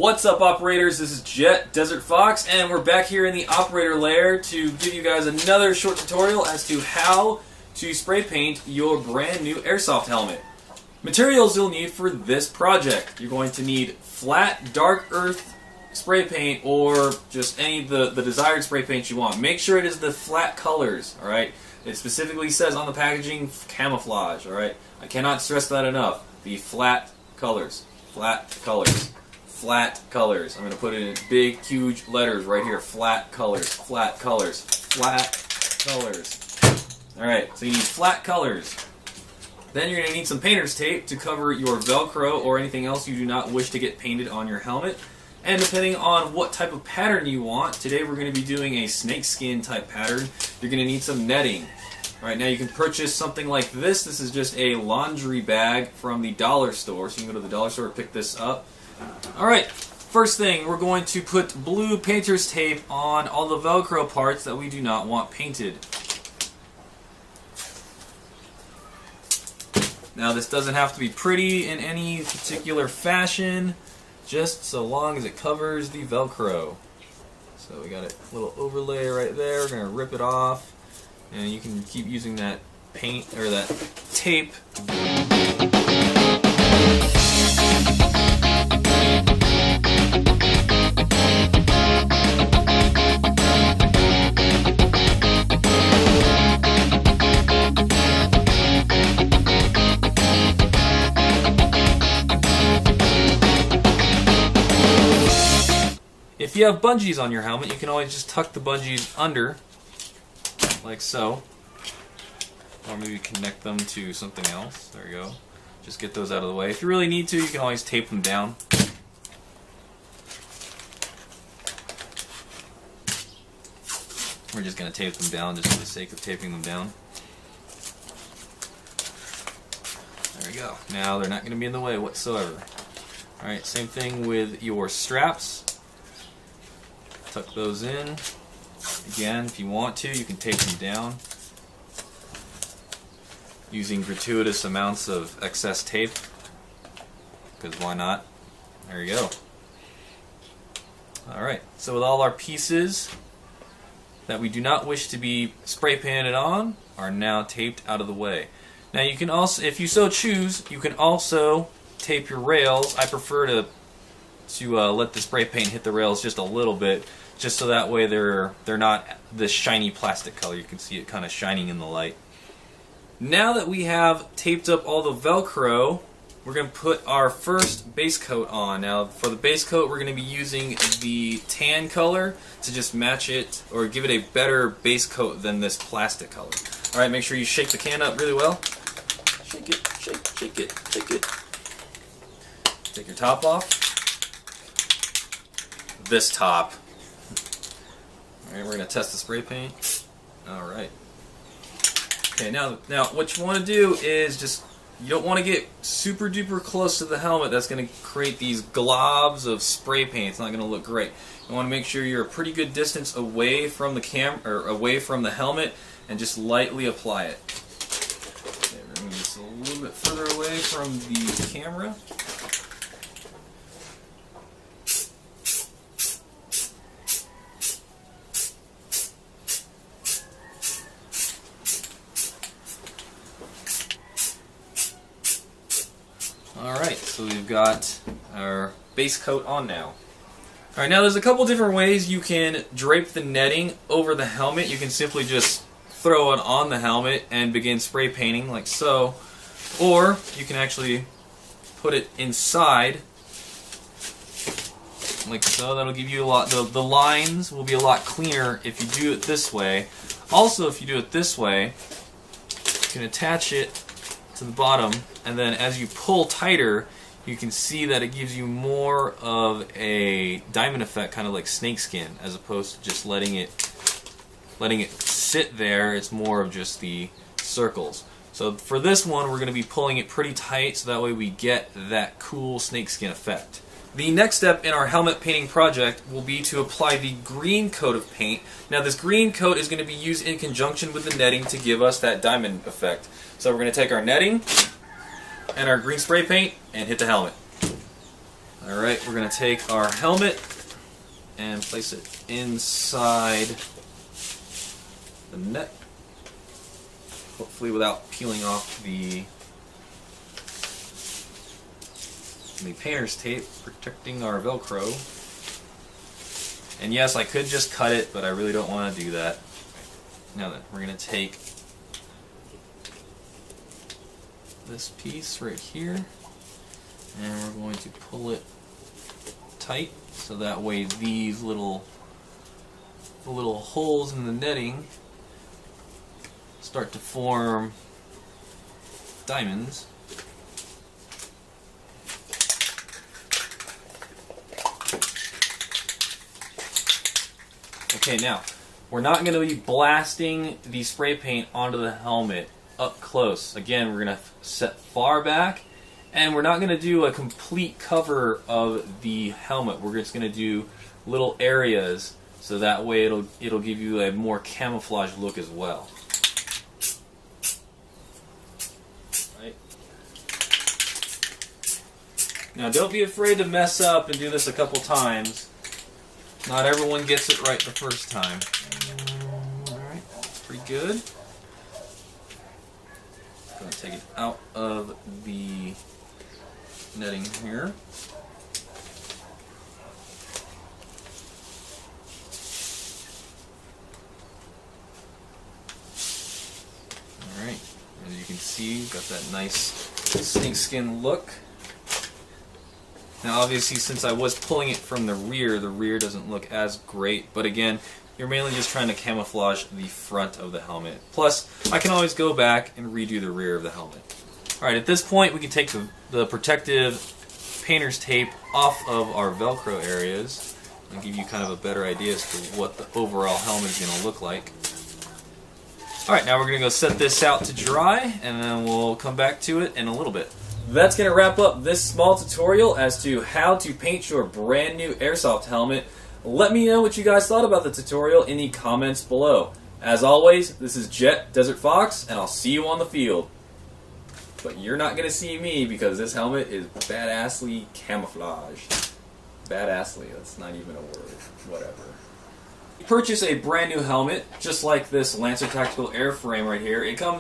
What's up, operators? This is Jet Desert Fox, and we're back here in the operator lair to give you guys another short tutorial as to how to spray paint your brand new airsoft helmet. Materials you'll need for this project: you're going to need flat dark earth spray paint, or just any of the desired spray paint you want. Make sure it is the flat colors. All right, it specifically says on the packaging camouflage. All right, I cannot stress that enough. The flat colors, flat colors. Flat colors. I'm going to put it in big, huge letters right here. Flat colors, flat colors, flat colors. Alright, so you need flat colors. Then you're going to need some painter's tape to cover your Velcro or anything else you do not wish to get painted on your helmet. And depending on what type of pattern you want, today we're going to be doing a snakeskin type pattern. You're going to need some netting. Right now you can purchase something like this. This is just a laundry bag from the dollar store. So you can go to the dollar store and pick this up. Alright, first thing, we're going to put blue painter's tape on all the Velcro parts that we do not want painted. Now this doesn't have to be pretty in any particular fashion, just so long as it covers the Velcro. So we got a little overlay right there. We're going to rip it off, and you can keep using that paint or that tape. If you have bungees on your helmet, you can always just tuck the bungees under, like so. Or maybe connect them to something else. There you go. Just get those out of the way. If you really need to, you can always tape them down. We're just going to tape them down just for the sake of taping them down. There we go. Now they're not going to be in the way whatsoever. Alright, same thing with your straps. Tuck those in. Again, if you want to, you can tape them down using gratuitous amounts of excess tape, because why not? There you go. Alright, so with all our pieces that we do not wish to be spray painted on are now taped out of the way. Now you can also, if you so choose, you can also tape your rails. I prefer to let the spray paint hit the rails just a little bit, just so that way they're not this shiny plastic color. You can see it kind of shining in the light. Now that we have taped up all the Velcro, we're going to put our first base coat on. Now for the base coat, we're going to be using the tan color to just match it or give it a better base coat than this plastic color. Alright, make sure you shake the can up really well. Shake it, shake it, shake it. Take your top off. This top. Alright, we're going to test the spray paint. Alright. Okay, now what you want to do is just, you don't want to get super duper close to the helmet. That's going to create these globs of spray paint. It's not going to look great. You want to make sure you're a pretty good distance away from the away from the helmet, and just lightly apply it. Okay, we're going to just a little bit further away from the camera. Alright, so we've got our base coat on now. Alright, now there's a couple different ways you can drape the netting over the helmet. You can simply just throw it on the helmet and begin spray painting like so. Or you can actually put it inside like so. That'll give you a lot, the lines will be a lot cleaner if you do it this way. Also, if you do it this way, you can attach it to the bottom, and then as you pull tighter, you can see that it gives you more of a diamond effect, kind of like snakeskin, as opposed to just letting it sit there. It's more of just the circles. So for this one, we're going to be pulling it pretty tight, so that way we get that cool snakeskin effect. The next step in our helmet painting project will be to apply the green coat of paint. Now this green coat is going to be used in conjunction with the netting to give us that diamond effect. So we're going to take our netting and our green spray paint and hit the helmet. Alright, we're going to take our helmet and place it inside the net. Hopefully without peeling off the painter's tape, protecting our Velcro. And yes, I could just cut it, but I really don't want to do that. Now then, we're going to take this piece right here, and we're going to pull it tight so that way these little holes in the netting start to form diamonds. Okay, now we're not going to be blasting the spray paint onto the helmet up close. Again, we're going to set far back, and we're not going to do a complete cover of the helmet. We're just going to do little areas so that way it'll give you a more camouflage look as well. Right. Now don't be afraid to mess up and do this a couple times. Not everyone gets it right the first time. Alright, pretty good. Going to take it out of the netting here. Alright, as you can see, got that nice snakeskin look. Now obviously, since I was pulling it from the rear doesn't look as great, but again, you're mainly just trying to camouflage the front of the helmet. Plus, I can always go back and redo the rear of the helmet. Alright, at this point we can take the protective painter's tape off of our Velcro areas and give you kind of a better idea as to what the overall helmet is going to look like. Alright, now we're going to go set this out to dry, and then we'll come back to it in a little bit. That's going to wrap up this small tutorial as to how to paint your brand new airsoft helmet. Let me know what you guys thought about the tutorial in the comments below. As always, this is Jet Desert Fox, and I'll see you on the field. But you're not going to see me because this helmet is badassly camouflaged. Badassly, that's not even a word. Whatever. Purchase a brand new helmet, just like this Lancer Tactical Airframe right here. It comes